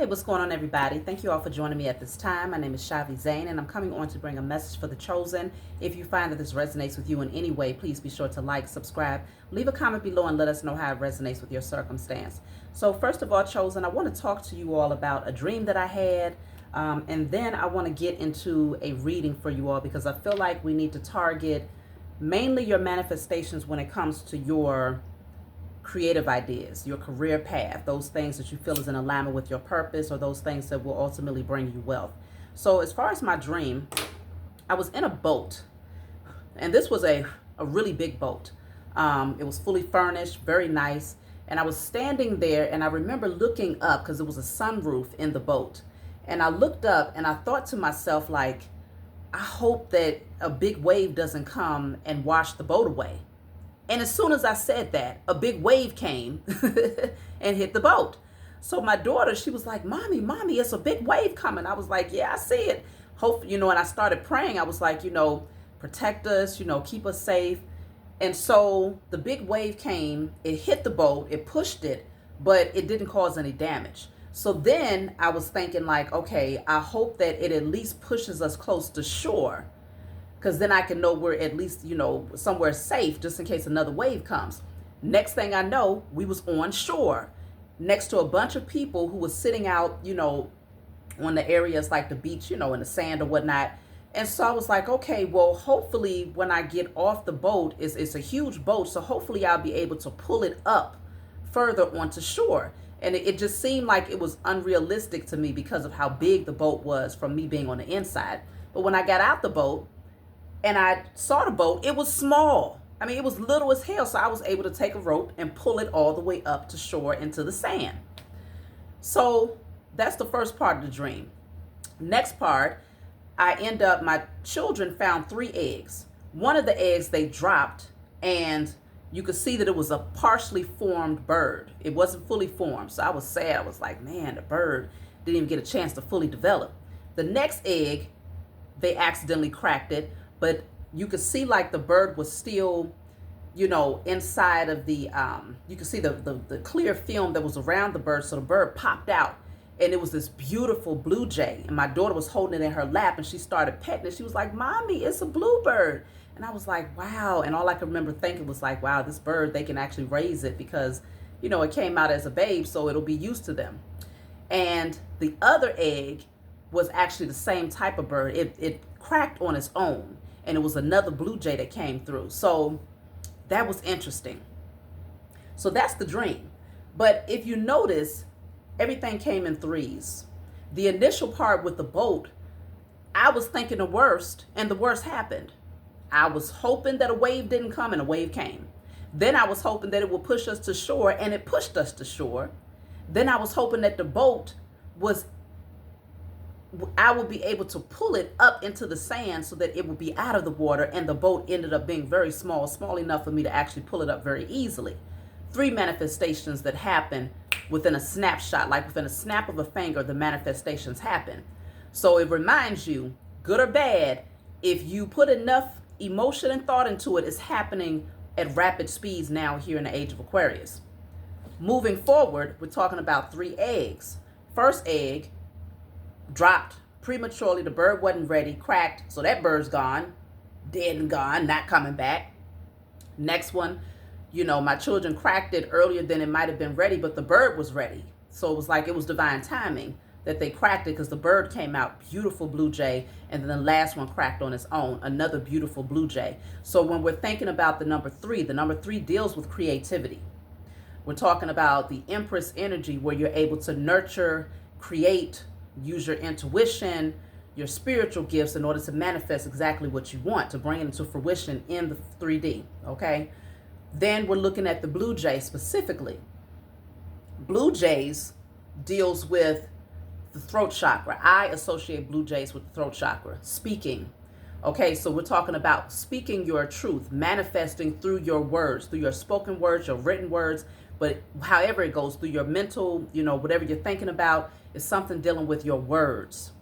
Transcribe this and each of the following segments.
Hey, what's going on, everybody? Thank you all for joining me at this time. My name is Shavi Zane, and I'm coming on to bring a message for the chosen. If you find that this resonates with you in any way, please be sure to like, subscribe, leave a comment below, and let us know how it resonates with your circumstance. So first of all, chosen, I want to talk to you all about a dream that I had, and then I want to get into a reading for you all because I feel like we need to target mainly your manifestations when it comes to your creative ideas, your career path, those things that you feel is in alignment with your purpose, or those things that will ultimately bring you wealth. So as far as my dream, I was in a boat, and this was a really big boat. It was fully furnished, very nice. And I was standing there, and I remember looking up because it was a sunroof in the boat. And I looked up and I thought to myself, like, I hope that a big wave doesn't come and wash the boat away. And as soon as I said that, a big wave came and hit the boat. So my daughter, she was like, Mommy, it's a big wave coming. I was like, yeah, I see it. Hope, and I started praying. I was like, protect us, keep us safe. And so the big wave came, it hit the boat, it pushed it, but it didn't cause any damage. So then I was thinking like, okay, I hope that it at least pushes us close to shore, because then I can know we're at least, somewhere safe just in case another wave comes. Next thing I know, we was on shore next to a bunch of people who was sitting out, on the areas like the beach, in the sand or whatnot. And so I was like, okay, well, hopefully when I get off the boat, it's a huge boat, so hopefully I'll be able to pull it up further onto shore. And it just seemed like it was unrealistic to me because of how big the boat was from me being on the inside. But when I got out the boat, and I saw the boat, it was small. I mean, it was little as hell. So I was able to take a rope and pull it all the way up to shore into the sand. So that's the first part of the dream. Next part, my children found 3 eggs. One of the eggs they dropped, and you could see that it was a partially formed bird. It wasn't fully formed. So I was sad. I was like, man, the bird didn't even get a chance to fully develop. The next egg, they accidentally cracked it. But you could see like the bird was still, inside of the, you could see the clear film that was around the bird. So the bird popped out, and it was this beautiful blue jay. And my daughter was holding it in her lap, and she started petting it. She was like, Mommy, it's a bluebird. And I was like, wow. And all I could remember thinking was like, wow, this bird, they can actually raise it because, it came out as a babe, so it'll be used to them. And the other egg was actually the same type of bird. It cracked on its own. And it was another blue jay that came through. So that was interesting. So that's the dream. But if you notice, everything came in threes. The initial part with the boat, I was thinking the worst, and the worst happened. I was hoping that a wave didn't come, and a wave came. Then I was hoping that it would push us to shore, and it pushed us to shore. Then I was hoping that the boat I would be able to pull it up into the sand so that it would be out of the water, and the boat ended up being very small enough for me to actually pull it up very easily. 3 manifestations that happen within a snapshot, like within a snap of a finger, the manifestations happen. So it reminds you, good or bad, if you put enough emotion and thought into it, it's happening at rapid speeds now here in the age of Aquarius. Moving forward, we're talking about 3 eggs. First egg dropped prematurely. The bird wasn't ready, cracked. So that bird's gone, dead and gone, not coming back. Next one, my children cracked it earlier than it might have been ready, but the bird was ready. So it was like it was divine timing that they cracked it because the bird came out, beautiful blue jay. And then the last one cracked on its own, another beautiful blue jay. So when we're thinking about the number 3 deals with creativity. We're talking about the Empress energy, where you're able to nurture, create, use your intuition, your spiritual gifts in order to manifest exactly what you want, to bring it into fruition in the 3D, okay? Then we're looking at the blue jay specifically. Blue jays deals with the throat chakra. I associate blue jays with the throat chakra, speaking. Okay, so we're talking about speaking your truth, manifesting through your words, through your spoken words, your written words, but however it goes, through your mental, whatever you're thinking about, is something dealing with your words.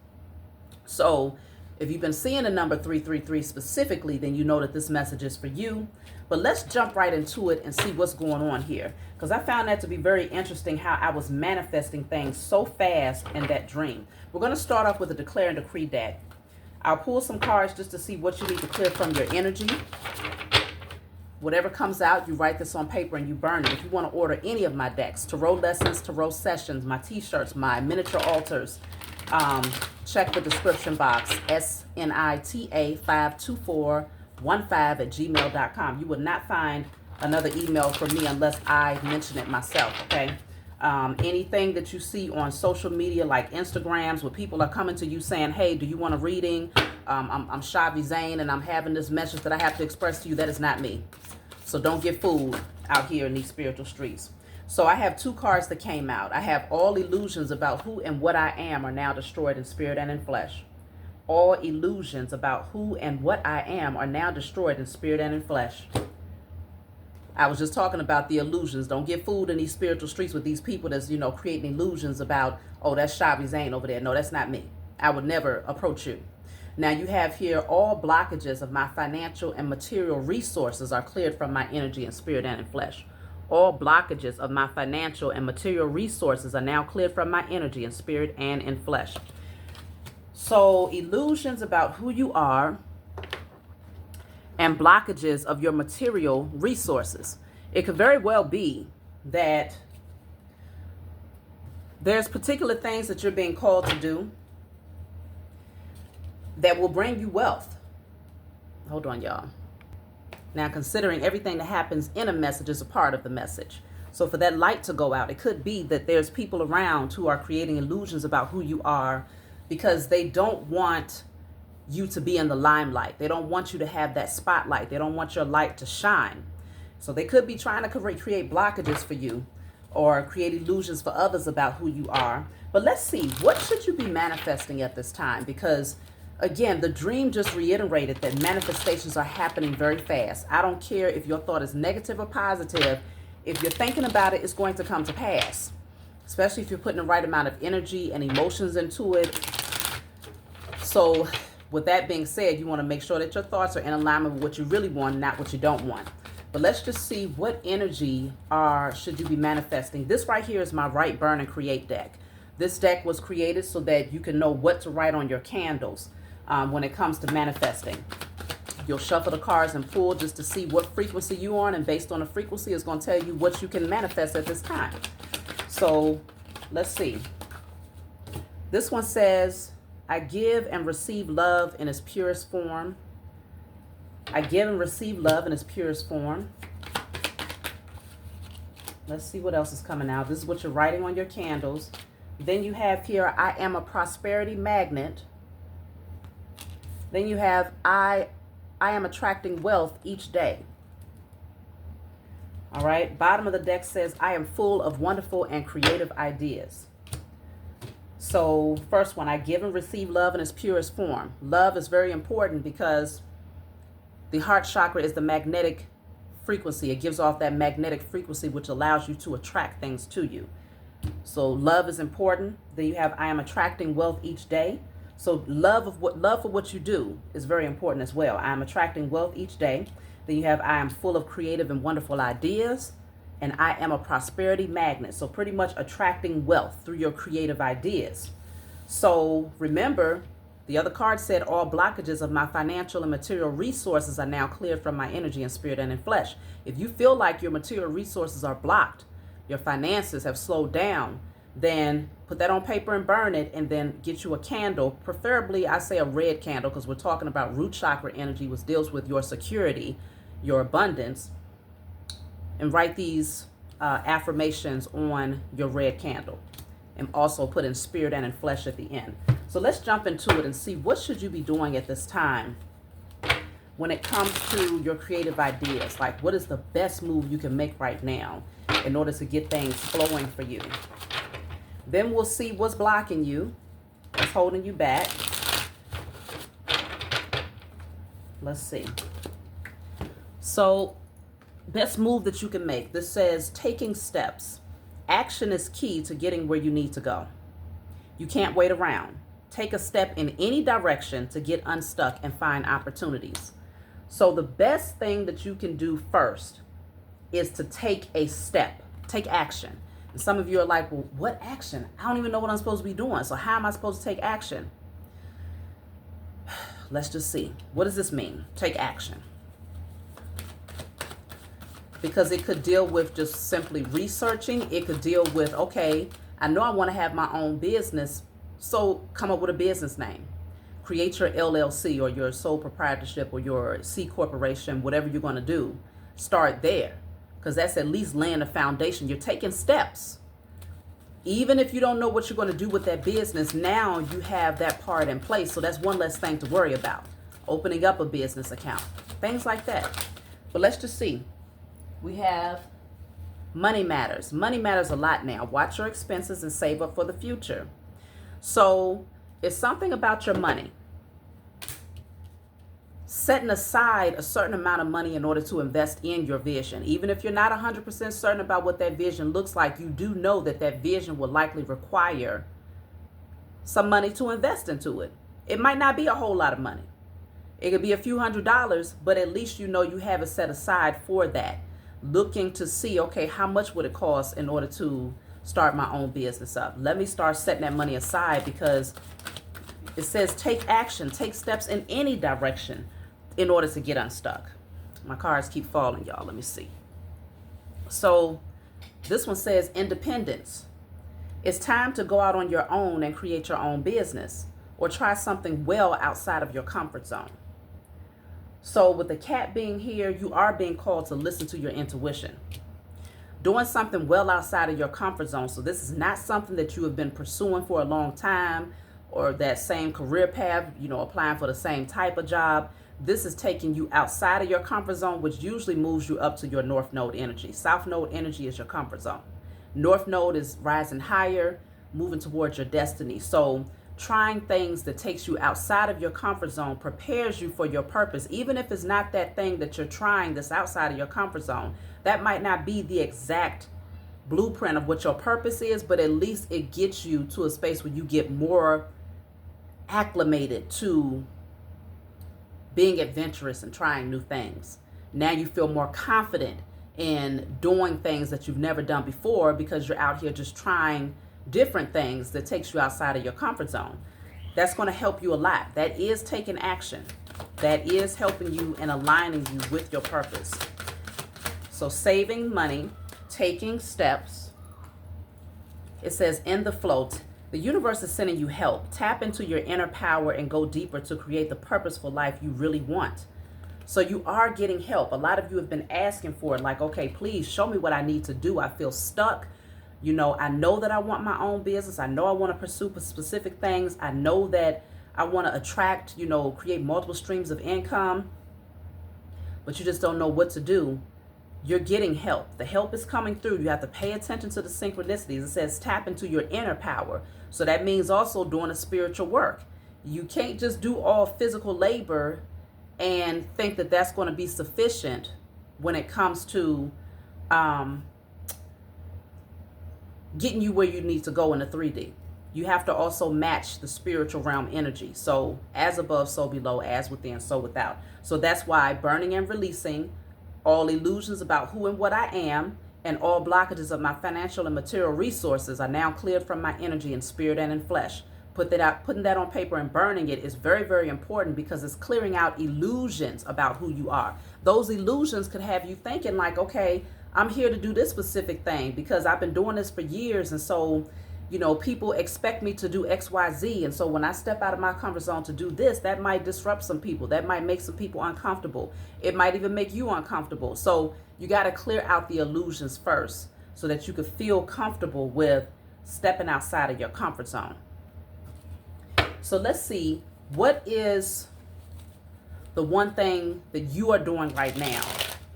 So If you've been seeing the number 333 specifically, then you know that this message is for you. But let's jump right into it and see what's going on here. Because I found that to be very interesting how I was manifesting things so fast in that dream. We're going to start off with a declare and decree deck. I'll pull some cards just to see what you need to clear from your energy. Whatever comes out, you write this on paper and you burn it. If you want to order any of my decks, tarot lessons, tarot sessions, my t-shirts, my miniature altars, check the description box, snita52415@gmail.com. You would not find another email from me unless I mention it myself, okay? Anything that you see on social media like Instagrams where people are coming to you saying, hey, do you want a reading? I'm Shavi Zane and I'm having this message that I have to express to you. That is not me. So don't get fooled out here in these spiritual streets. So I have two cards that came out. I have all illusions about who and what I am are now destroyed in spirit and in flesh. All illusions about who and what I am are now destroyed in spirit and in flesh. I was just talking about the illusions. Don't get fooled in these spiritual streets with these people that's, creating illusions about, oh, that's Shavi Zane over there. No, that's not me. I would never approach you. Now you have here all blockages of my financial and material resources are cleared from my energy and spirit and in flesh. All blockages of my financial and material resources are now cleared from my energy and spirit and in flesh. So illusions about who you are and blockages of your material resources. It could very well be that there's particular things that you're being called to do that will bring you wealth. Hold on, y'all. Now, considering everything that happens in a message is a part of the message. So for that light to go out, it could be that there's people around who are creating illusions about who you are because they don't want you to be in the limelight. They don't want you to have that spotlight. They don't want your light to shine. So they could be trying to create blockages for you or create illusions for others about who you are. But let's see, what should you be manifesting at this time? Because again, the dream just reiterated that manifestations are happening very fast. I don't care if your thought is negative or positive. If you're thinking about it, it's going to come to pass, especially if you're putting the right amount of energy and emotions into it. So with that being said, you want to make sure that your thoughts are in alignment with what you really want, not what you don't want. But let's just see what energy should you be manifesting. This right here is my Write, Burn, and Create deck. This deck was created so that you can know what to write on your candles. When it comes to manifesting, you'll shuffle the cards and pull just to see what frequency you're on, and based on the frequency, it's going to tell you what you can manifest at this time. So let's see. This one says, I give and receive love in its purest form. I give and receive love in its purest form. Let's see what else is coming out. This is what you're writing on your candles. Then you have here, I am a prosperity magnet. Then you have, I am attracting wealth each day. All right. Bottom of the deck says, I am full of wonderful and creative ideas. So first one, I give and receive love in its purest form. Love is very important because the heart chakra is the magnetic frequency. It gives off that magnetic frequency, which allows you to attract things to you. So love is important. Then you have, I am attracting wealth each day. So love for what you do is very important as well. I am attracting wealth each day. Then you have, I am full of creative and wonderful ideas. And I am a prosperity magnet. So pretty much attracting wealth through your creative ideas. So remember, the other card said, all blockages of my financial and material resources are now cleared from my energy and spirit and in flesh. If you feel like your material resources are blocked, your finances have slowed down, then put that on paper and burn it, and then get you a candle. Preferably, I say a red candle, because we're talking about root chakra energy, which deals with your security, your abundance. And write these affirmations on your red candle. And also put in spirit and in flesh at the end. So let's jump into it and see what should you be doing at this time when it comes to your creative ideas. Like, what is the best move you can make right now in order to get things flowing for you? Then we'll see what's blocking you, what's holding you back. Let's see. So, best move that you can make. This says taking steps. Action is key to getting where you need to go. You can't wait around. Take a step in any direction to get unstuck and find opportunities. So the best thing that you can do first is to take a step, take action. And some of you are like, well, what action? I don't even know what I'm supposed to be doing. So how am I supposed to take action? Let's just see. What does this mean? Take action. Because it could deal with just simply researching. It could deal with, okay, I know I want to have my own business, so come up with a business name. Create your LLC or your sole proprietorship or your C corporation, whatever you're going to do. Start there, because that's at least laying a foundation. You're taking steps. Even if you don't know what you're going to do with that business, now you have that part in place. So that's one less thing to worry about. Opening up a business account, things like that. But let's just see. We have money matters. Money matters a lot now. Watch your expenses and save up for the future. So it's something about your money. Setting aside a certain amount of money in order to invest in your vision. Even if you're not 100% certain about what that vision looks like, you do know that that vision will likely require some money to invest into it. It might not be a whole lot of money. It could be a few $100s, but at least you know you have it set aside for that. Looking to see, okay, how much would it cost in order to start my own business up? Let me start setting that money aside, because it says take action, take steps in any direction in order to get unstuck. My cards keep falling, y'all. Let me see. So this one says independence. It's time to go out on your own and create your own business, or try something well outside of your comfort zone. So with the cat being here, you are being called to listen to your intuition. Doing something well outside of your comfort zone. So this is not something that you have been pursuing for a long time, or that same career path, applying for the same type of job. This is taking you outside of your comfort zone, which usually moves you up to your North Node energy. South Node energy is your comfort zone. North Node is rising higher, moving towards your destiny. So trying things that takes you outside of your comfort zone prepares you for your purpose. Even if it's not that thing that you're trying that's outside of your comfort zone, that might not be the exact blueprint of what your purpose is, but at least it gets you to a space where you get more acclimated to being adventurous and trying new things. Now you feel more confident in doing things that you've never done before, because you're out here just trying different things that takes you outside of your comfort zone. That's going to help you a lot. That is taking action. That is helping you and aligning you with your purpose. So saving money, taking steps. It says in the flow, the universe is sending you help. Tap into your inner power and go deeper to create the purposeful life you really want. So you are getting help. A lot of you have been asking for it, like, okay, please show me what I need to do. I feel stuck. I know that I want my own business. I know I want to pursue specific things. I know that I want to attract, create multiple streams of income, but you just don't know what to do. You're getting help. The help is coming through. You have to pay attention to the synchronicities. It says tap into your inner power. So that means also doing a spiritual work. You can't just do all physical labor and think that that's going to be sufficient when it comes to getting you where you need to go in the 3D. You have to also match the spiritual realm energy. So as above, so below, as within, so without. So that's why burning and releasing all illusions about who and what I am, and all blockages of my financial and material resources are now cleared from my energy in spirit and in flesh. Putting that on paper and burning it is very, very important, because it's clearing out illusions about who you are. Those illusions could have you thinking like, okay, I'm here to do this specific thing because I've been doing this for years. And so, people expect me to do X, Y, Z. And so when I step out of my comfort zone to do this, that might disrupt some people. That might make some people uncomfortable. It might even make you uncomfortable. So you got to clear out the illusions first so that you could feel comfortable with stepping outside of your comfort zone. So let's see, what is the one thing that you are doing right now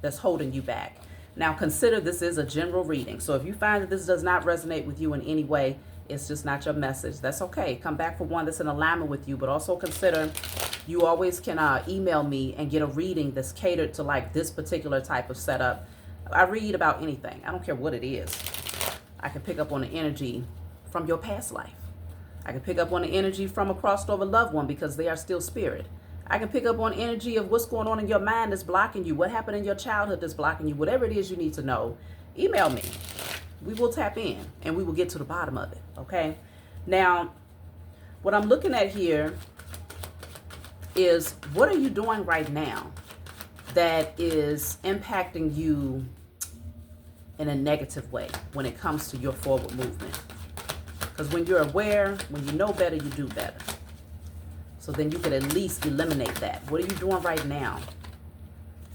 that's holding you back? Now consider this is a general reading. So if you find that this does not resonate with you in any way, it's just not your message. That's okay. Come back for one that's in alignment with you. But also consider you always can email me and get a reading that's catered to like this particular type of setup. I read about anything. I don't care what it is. I can pick up on the energy from your past life. I can pick up on the energy from a crossed over loved one because they are still spirit. I can pick up on energy of what's going on in your mind that's blocking you, what happened in your childhood that's blocking you, whatever it is you need to know. Email me. We will tap in and we will get to the bottom of it, okay? Now, what I'm looking at here is, what are you doing right now that is impacting you in a negative way when it comes to your forward movement? Because when you're aware, when you know better, you do better. So then you could at least eliminate that. What are you doing right now?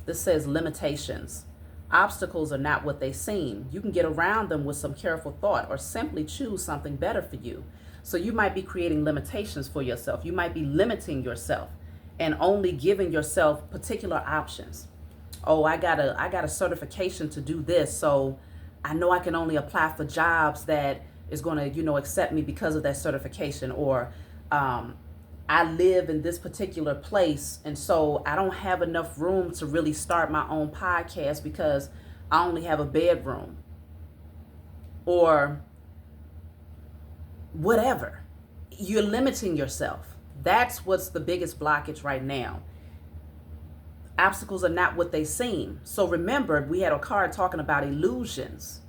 This says limitations. Obstacles are not what they seem. You can get around them with some careful thought or simply choose something better for you. So you might be creating limitations for yourself. You might be limiting yourself and only giving yourself particular options. Oh, I got a certification to do this, so I know I can only apply for jobs that is going to, accept me because of that certification. Or I live in this particular place, and so I don't have enough room to really start my own podcast because I only have a bedroom. Or whatever. You're limiting yourself. That's what's the biggest blockage right now. Obstacles are not what they seem. So remember, we had a card talking about illusions.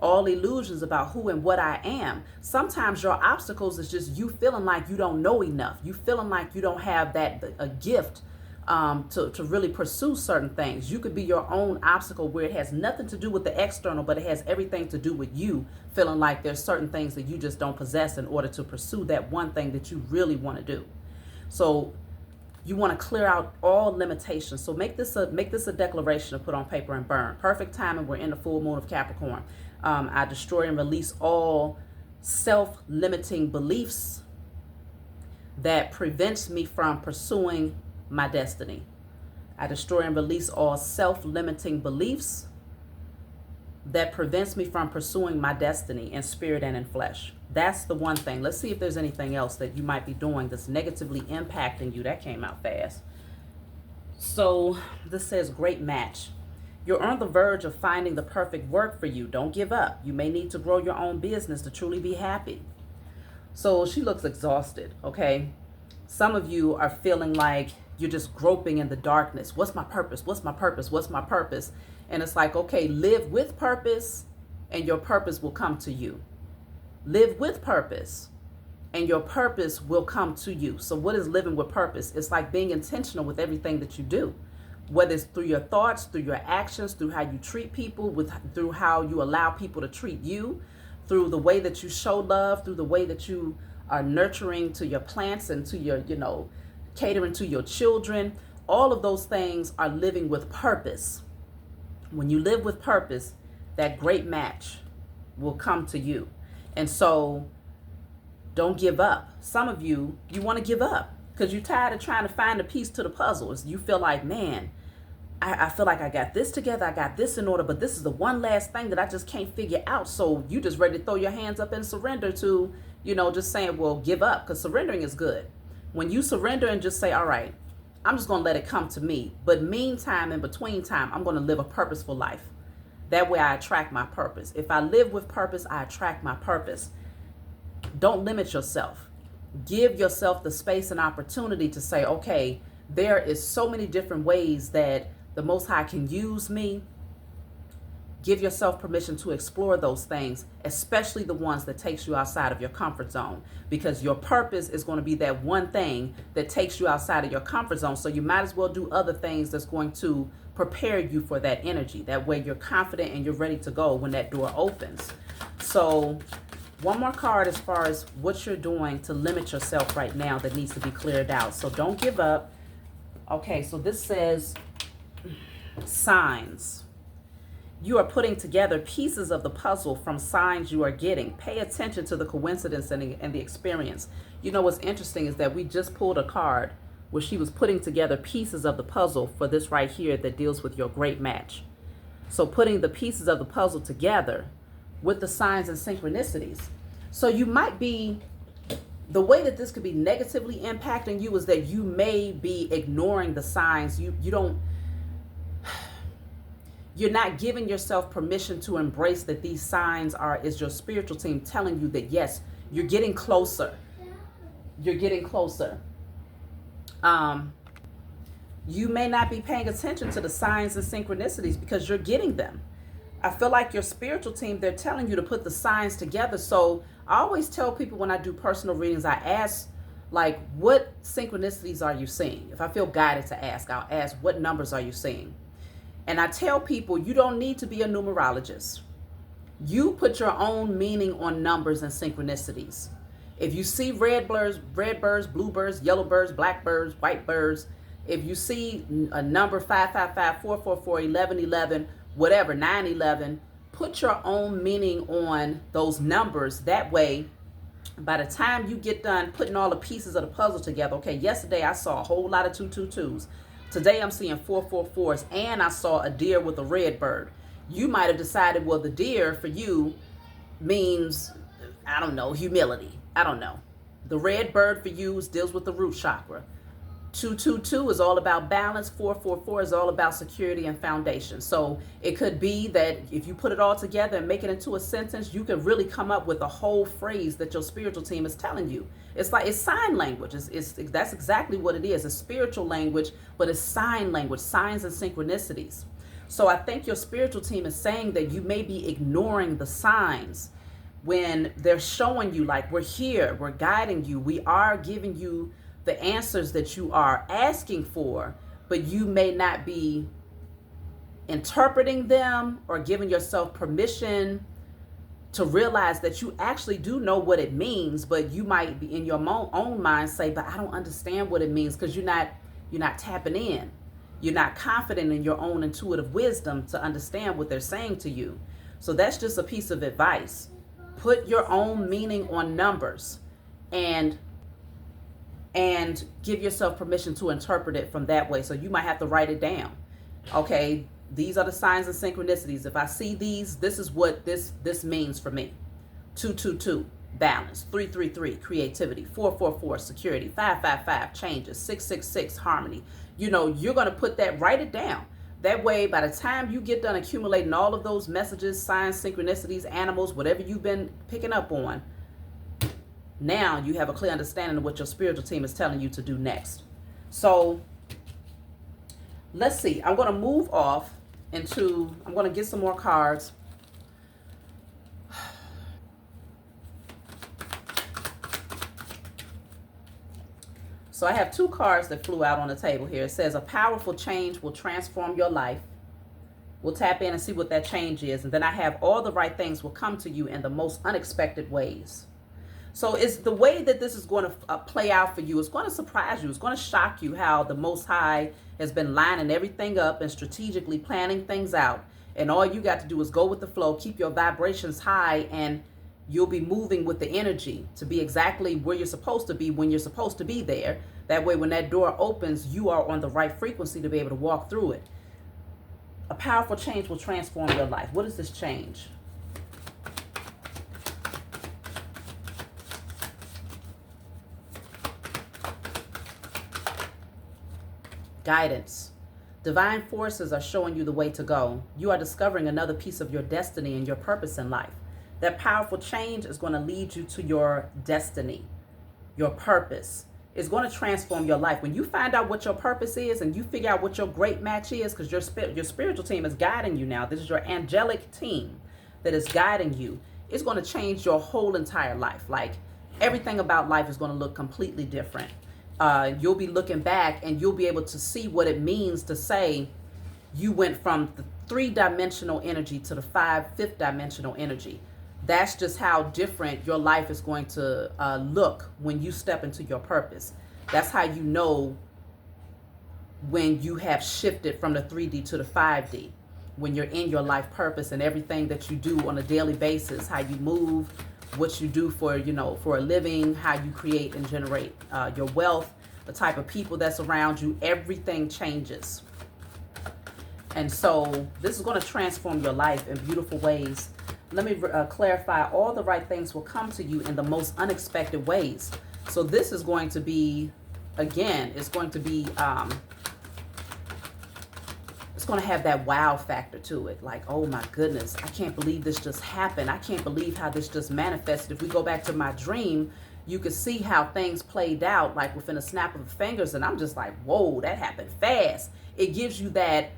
All illusions about who and what I am. Sometimes your obstacles is just you feeling like you don't know enough. You feeling like you don't have a gift to really pursue certain things. You could be your own obstacle where it has nothing to do with the external, but it has everything to do with you feeling like there's certain things that you just don't possess in order to pursue that one thing that you really want to do. So you want to clear out all limitations. So make this a declaration to put on paper and burn. Perfect timing. We're in the full moon of Capricorn. I destroy and release all self-limiting beliefs that prevents me from pursuing my destiny. I destroy and release all self-limiting beliefs that prevents me from pursuing my destiny in spirit and in flesh. That's the one thing. Let's see if there's anything else that you might be doing that's negatively impacting you. That came out fast. So this says great match. You're on the verge of finding the perfect work for you. Don't give up. You may need to grow your own business to truly be happy. So she looks exhausted, okay? Some of you are feeling like you're just groping in the darkness. What's my purpose? What's my purpose? What's my purpose? And it's like, okay, live with purpose and your purpose will come to you. Live with purpose and your purpose will come to you. So what is living with purpose? It's like being intentional with everything that you do. Whether it's through your thoughts, through your actions, through how you treat people, through how you allow people to treat you, through the way that you show love, through the way that you are nurturing to your plants and to your, catering to your children. All of those things are living with purpose. When you live with purpose, that great match will come to you. And so don't give up. Some of you want to give up because you're tired of trying to find a piece to the puzzle. You feel like, man, I feel like I got this together, I got this in order, but this is the one last thing that I just can't figure out. So you just ready to throw your hands up and surrender to, just saying, well, give up, because surrendering is good. When you surrender and just say, all right, I'm just going to let it come to me. But meantime, in between time, I'm going to live a purposeful life. That way I attract my purpose. If I live with purpose, I attract my purpose. Don't limit yourself. Give yourself the space and opportunity to say, okay, there is so many different ways that the Most High can use me. Give yourself permission to explore those things, especially the ones that takes you outside of your comfort zone, because your purpose is going to be that one thing that takes you outside of your comfort zone. So you might as well do other things that's going to prepare you for that energy. That way you're confident and you're ready to go when that door opens. So one more card as far as what you're doing to limit yourself right now that needs to be cleared out. So don't give up. Okay, so this says signs. You are putting together pieces of the puzzle from signs you are getting. Pay attention to the coincidence and the experience. What's interesting is that we just pulled a card where she was putting together pieces of the puzzle for this right here that deals with your great match. So putting the pieces of the puzzle together with the signs and synchronicities. So you might be, the way that this could be negatively impacting you is that you may be ignoring the signs. You're not giving yourself permission to embrace that these signs is your spiritual team telling you that, yes, you're getting closer. You're getting closer. You may not be paying attention to the signs and synchronicities because you're getting them. I feel like your spiritual team, they're telling you to put the signs together. So I always tell people when I do personal readings, I ask, like, what synchronicities are you seeing? If I feel guided to ask, I'll ask, what numbers are you seeing? And I tell people, you don't need to be a numerologist. You put your own meaning on numbers and synchronicities. If you see red birds, blue birds, yellow birds, black birds, white birds, if you see a number 555, 444, 1111, whatever, 911, put your own meaning on those numbers. That way, by the time you get done putting all the pieces of the puzzle together, okay, yesterday I saw a whole lot of 222s. Today I'm seeing 444s, and I saw a deer with a red bird. You might have decided, well, the deer for you means, I don't know, humility. I don't know. The red bird for you deals with the root chakra. 222 is all about balance. 444 is all about security and foundation. So it could be that if you put it all together and make it into a sentence, you can really come up with a whole phrase that your spiritual team is telling you. It's like, it's sign language. That's exactly what it is. It's spiritual language, but it's sign language, signs and synchronicities. So I think your spiritual team is saying that you may be ignoring the signs when they're showing you, like, we're here, we're guiding you, we are giving you the answers that you are asking for, but you may not be interpreting them or giving yourself permission to realize that you actually do know what it means, but you might be in your own mind say, but I don't understand what it means, because you're not tapping in. You're not confident in your own intuitive wisdom to understand what they're saying to you. So that's just a piece of advice. Put your own meaning on numbers and give yourself permission to interpret it from that way. So you might have to write it down. Okay, these are the signs and synchronicities. If I see these, this is what this means for me. 222, balance. 333, creativity. 444, security. 555, changes. 666, harmony. You know, you're going to put that, write it down. That way, by the time you get done accumulating all of those messages, signs, synchronicities, animals, whatever you've been picking up on, now you have a clear understanding of what your spiritual team is telling you to do next. So let's see. I'm going to move off into, I'm going to get some more cards. So I have two cards that flew out on the table here. It says a powerful change will transform your life. We'll tap in and see what that change is. And then I have all the right things will come to you in the most unexpected ways. So it's the way that this is going to play out for you. It's going to surprise you. It's going to shock you how the Most High has been lining everything up and strategically planning things out. And all you got to do is go with the flow, keep your vibrations high, and you'll be moving with the energy to be exactly where you're supposed to be when you're supposed to be there. That way, when that door opens, you are on the right frequency to be able to walk through it. A powerful change will transform your life. What is this change? Guidance. Divine forces are showing you the way to go. You are discovering another piece of your destiny and your purpose in life. That powerful change is going to lead you to your destiny, your purpose. It's going to transform your life. When you find out what your purpose is and you figure out what your great match is, because your spiritual team is guiding you now. This is your angelic team that is guiding you. It's going to change your whole entire life. Like, everything about life is going to look completely different. You'll be looking back and you'll be able to see what it means to say you went from the 3-dimensional energy to the 5th dimensional energy. That's just how different your life is going to look when you step into your purpose. That's how you know when you have shifted from the 3D to the 5D, when you're in your life purpose and everything that you do on a daily basis, how you move, what you do for, for a living, how you create and generate your wealth, the type of people that's around you, everything changes. And so this is going to transform your life in beautiful ways. Let me clarify, all the right things will come to you in the most unexpected ways. So this is going to be, again, it's going to be, it's going to have that wow factor to it. Like, oh my goodness, I can't believe this just happened. I can't believe how this just manifested. If we go back to my dream, you could see how things played out like within a snap of the fingers. And I'm just like, whoa, that happened fast. It gives you that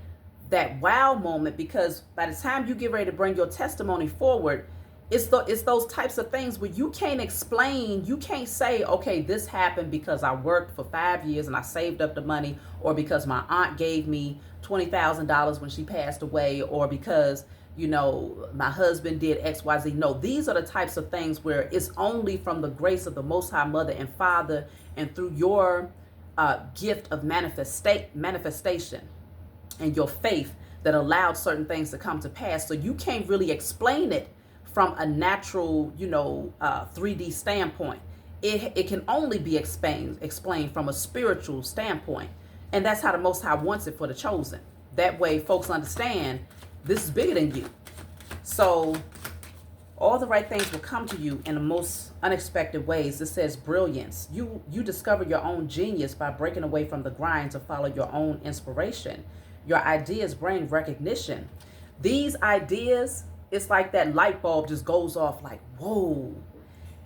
wow moment, because by the time you get ready to bring your testimony forward, it's those types of things where you can't explain. You can't say, okay, this happened because I worked for 5 years and I saved up the money, or because my aunt gave me $20,000 when she passed away, or because, you know, my husband did XYZ. No, these are the types of things where it's only from the grace of the Most High Mother and Father, and through your gift of manifestation and your faith, that allowed certain things to come to pass. So you can't really explain it from a natural, 3D standpoint. It can only be explained from a spiritual standpoint. And that's how the Most High wants it for the chosen. That way folks understand this is bigger than you. So all the right things will come to you in the most unexpected ways. It says brilliance. You discover your own genius by breaking away from the grind to follow your own inspiration. Your ideas bring recognition. These ideas, it's like that light bulb just goes off like, whoa.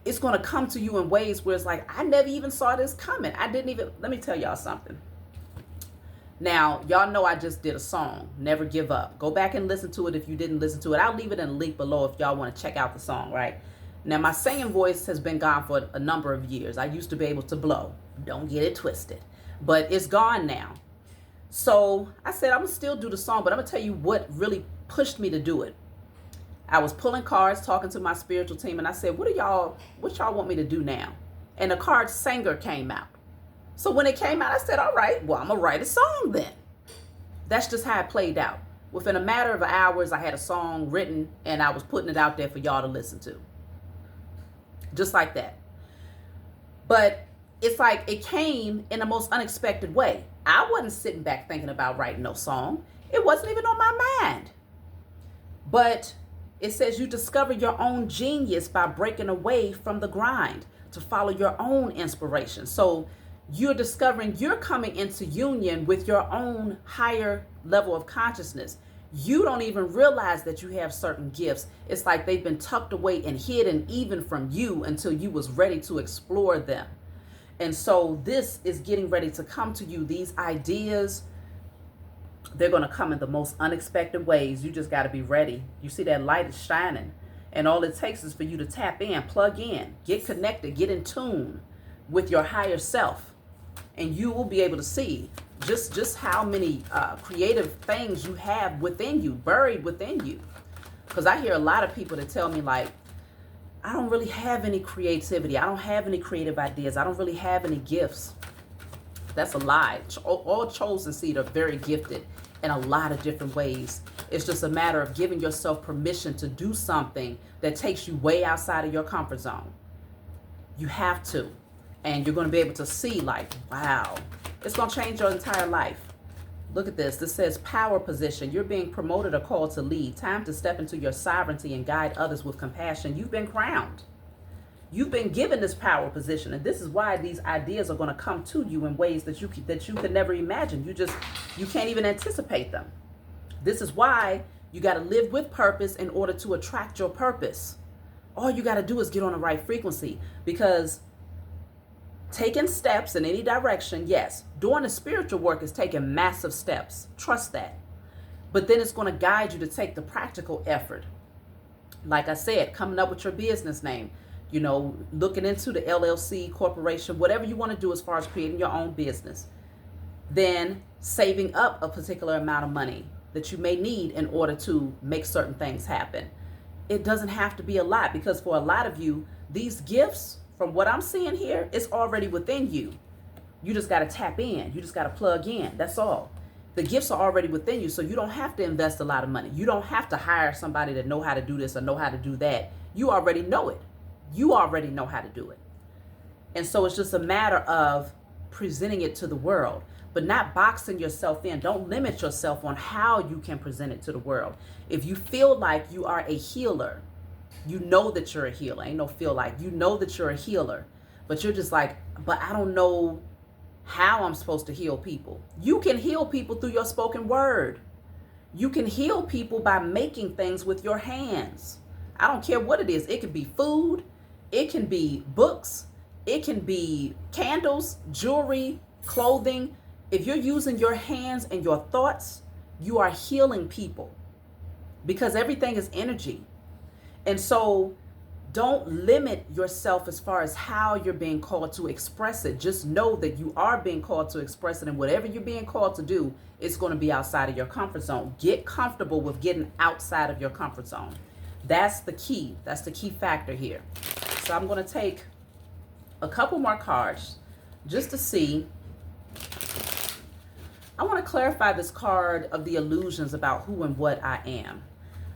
It's going to come to you in ways where it's like, I never even saw this coming. Let me tell y'all something. Now, y'all know I just did a song, Never Give Up. Go back and listen to it if you didn't listen to it. I'll leave it in a link below if y'all want to check out the song, right? Now, my singing voice has been gone for a number of years. I used to be able to blow. Don't get it twisted. But it's gone now. So I said, I'm going to still do the song, but I'm going to tell you what really pushed me to do it. I was pulling cards, talking to my spiritual team, and I said, what y'all want me to do now? And the card singer came out. So when it came out, I said, all right, well, I'm going to write a song then. That's just how it played out. Within a matter of hours, I had a song written, and I was putting it out there for y'all to listen to. Just like that. But it's like it came in the most unexpected way. I wasn't sitting back thinking about writing no song. It wasn't even on my mind. But it says you discover your own genius by breaking away from the grind to follow your own inspiration. So you're discovering you're coming into union with your own higher level of consciousness. You don't even realize that you have certain gifts. It's like they've been tucked away and hidden even from you until you was ready to explore them. And so this is getting ready to come to you. These ideas, they're going to come in the most unexpected ways. You just got to be ready. You see that light is shining, and all it takes is for you to tap in, plug in, get connected, get in tune with your higher self, and you will be able to see just how many creative things you have within you, buried within you. Because I hear a lot of people that tell me, like, I don't really have any creativity. I don't have any creative ideas. I don't really have any gifts. That's a lie. All chosen seed are very gifted in a lot of different ways. It's just a matter of giving yourself permission to do something that takes you way outside of your comfort zone. You have to. And you're going to be able to see, like, wow, it's going to change your entire life. Look at this. This says power position. You're being promoted or called to lead. Time to step into your sovereignty and guide others with compassion. You've been crowned. You've been given this power position, and this is why these ideas are going to come to you in ways that you could never imagine. You can't even anticipate them. This is why you got to live with purpose in order to attract your purpose. All you got to do is get on the right frequency, because taking steps in any direction, yes, doing the spiritual work is taking massive steps. Trust that. But then it's going to guide you to take the practical effort. Like I said, coming up with your business name, looking into the LLC, corporation, whatever you want to do as far as creating your own business. Then saving up a particular amount of money that you may need in order to make certain things happen. It doesn't have to be a lot, because for a lot of you, these gifts, from what I'm seeing here, it's already within you. You just got to tap in. You just got to plug in. That's all. The gifts are already within you, so you don't have to invest a lot of money. You don't have to hire somebody to know how to do this or know how to do that. You already know it. You already know how to do it. And so it's just a matter of presenting it to the world, but not boxing yourself in. Don't limit yourself on how you can present it to the world. If you feel like you are a healer, you know that you're a healer. Ain't no feel like. You know that you're a healer, but you're just like, but I don't know how I'm supposed to heal people. You can heal people through your spoken word. You can heal people by making things with your hands. I don't care what it is. It could be food. It can be books. It can be candles, jewelry, clothing. If you're using your hands and your thoughts, you are healing people because everything is energy. And so don't limit yourself as far as how you're being called to express it. Just know that you are being called to express it, and whatever you're being called to do, it's going to be outside of your comfort zone. Get comfortable with getting outside of your comfort zone. That's the key. That's the key factor here. So I'm going to take a couple more cards just to see. I want to clarify this card of the illusions about who and what I am.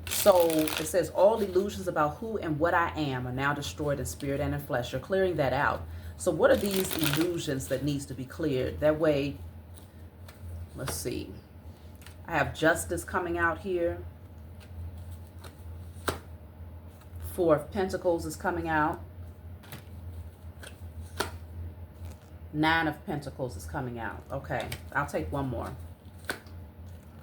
So it says, all illusions about who and what I am are now destroyed in spirit and in flesh. You're clearing that out. So what are these illusions that needs to be cleared? That way, let's see. I have justice coming out here. Four of Pentacles is coming out. Nine of Pentacles is coming out. Okay, I'll take one more.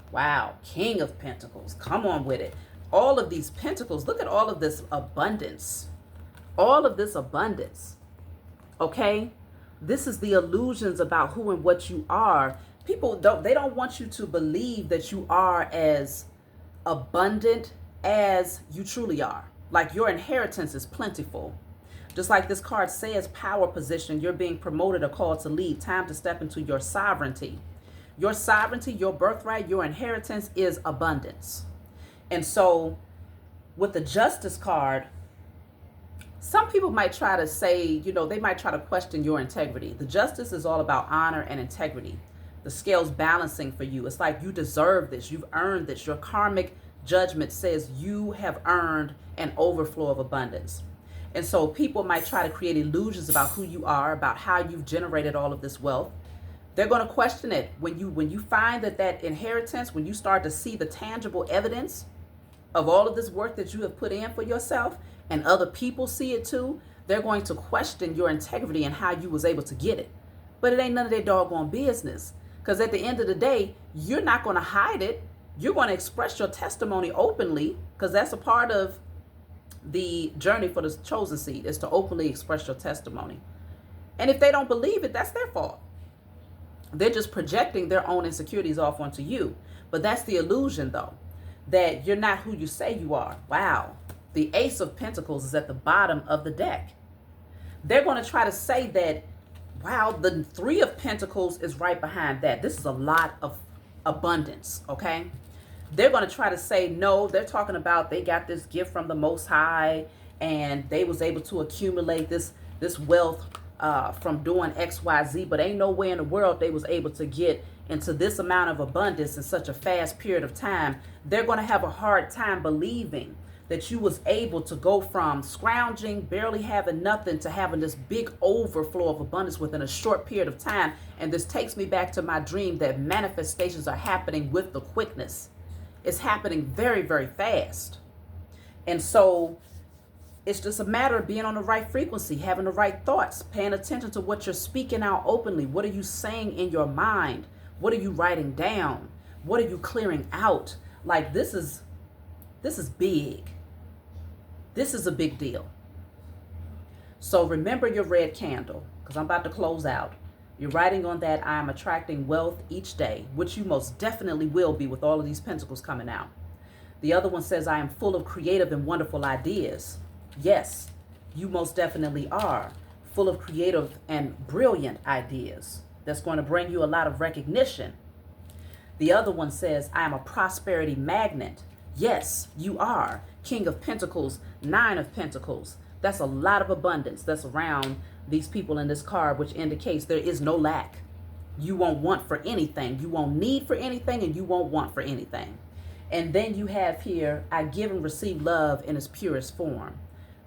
Wow, King of Pentacles. Come on with it. All of these pentacles, look at all of this abundance. All of this abundance. Okay? This is the illusions about who and what you are. People don't want you to believe that you are as abundant as you truly are. Like your inheritance is plentiful. Just like this card says, power position, you're being promoted or called to lead. Time to step into your sovereignty. Your sovereignty, your birthright, your inheritance is abundance. And so with the Justice card, some people might try to say, you know, they might try to question your integrity. The Justice is all about honor and integrity. The scales balancing for you. It's like you deserve this. You've earned this. Your karmic judgment says you have earned an overflow of abundance. And so people might try to create illusions about who you are, about how you've generated all of this wealth. They're going to question it. When you find that inheritance, when you start to see the tangible evidence of all of this work that you have put in for yourself, and other people see it too, they're going to question your integrity and how you was able to get it. But it ain't none of their doggone business. Because at the end of the day, you're not going to hide it. You're going to express your testimony openly, because that's a part of the journey for the chosen seed, is to openly express your testimony. And if they don't believe it, that's their fault. They're just projecting their own insecurities off onto you. But that's the illusion, though, that you're not who you say you are. Wow. The Ace of Pentacles is at the bottom of the deck. They're going to try to say that, wow, the Three of Pentacles is right behind that. This is a lot of abundance, okay? They're going to try to say, no, they're talking about they got this gift from the Most High and they was able to accumulate this wealth from doing X, Y, Z, but ain't no way in the world they was able to get into this amount of abundance in such a fast period of time. They're going to have a hard time believing that you was able to go from scrounging, barely having nothing, to having this big overflow of abundance within a short period of time. And this takes me back to my dream that manifestations are happening with the quickness. It's happening very, very fast. And so it's just a matter of being on the right frequency, having the right thoughts, paying attention to what you're speaking out openly. What are you saying in your mind? What are you writing down? What are you clearing out? Like, this is big. This is a big deal. So remember your red candle, because I'm about to close out. You're writing on that, I am attracting wealth each day, which you most definitely will be with all of these pentacles coming out. The other one says, I am full of creative and wonderful ideas. Yes, you most definitely are full of creative and brilliant ideas. That's going to bring you a lot of recognition. The other one says, I am a prosperity magnet. Yes, you are. King of Pentacles, Nine of Pentacles. That's a lot of abundance that's around these people in this card, which indicates there is no lack. You won't want for anything. You won't need for anything, and you won't want for anything. And then you have here, I give and receive love in its purest form.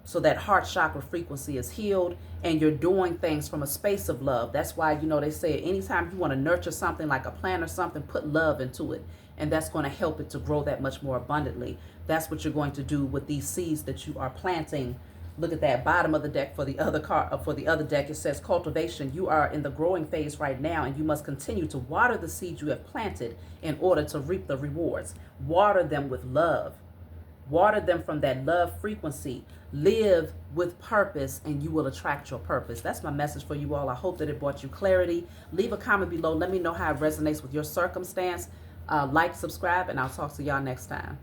So that heart chakra frequency is healed, and you're doing things from a space of love. That's why, they say anytime you want to nurture something like a plant or something, put love into it. And that's going to help it to grow that much more abundantly. That's what you're going to do with these seeds that you are planting. Look at that bottom of the deck for the other card. For the other deck, it says cultivation. You are in the growing phase right now, and you must continue to water the seeds you have planted in order to reap the rewards. Water them with love. Water them from that love frequency. Live with purpose, and you will attract your purpose. That's my message for you all. I hope that it brought you clarity. Leave a comment below. Let me know how it resonates with your circumstance. Like, subscribe, and I'll talk to y'all next time.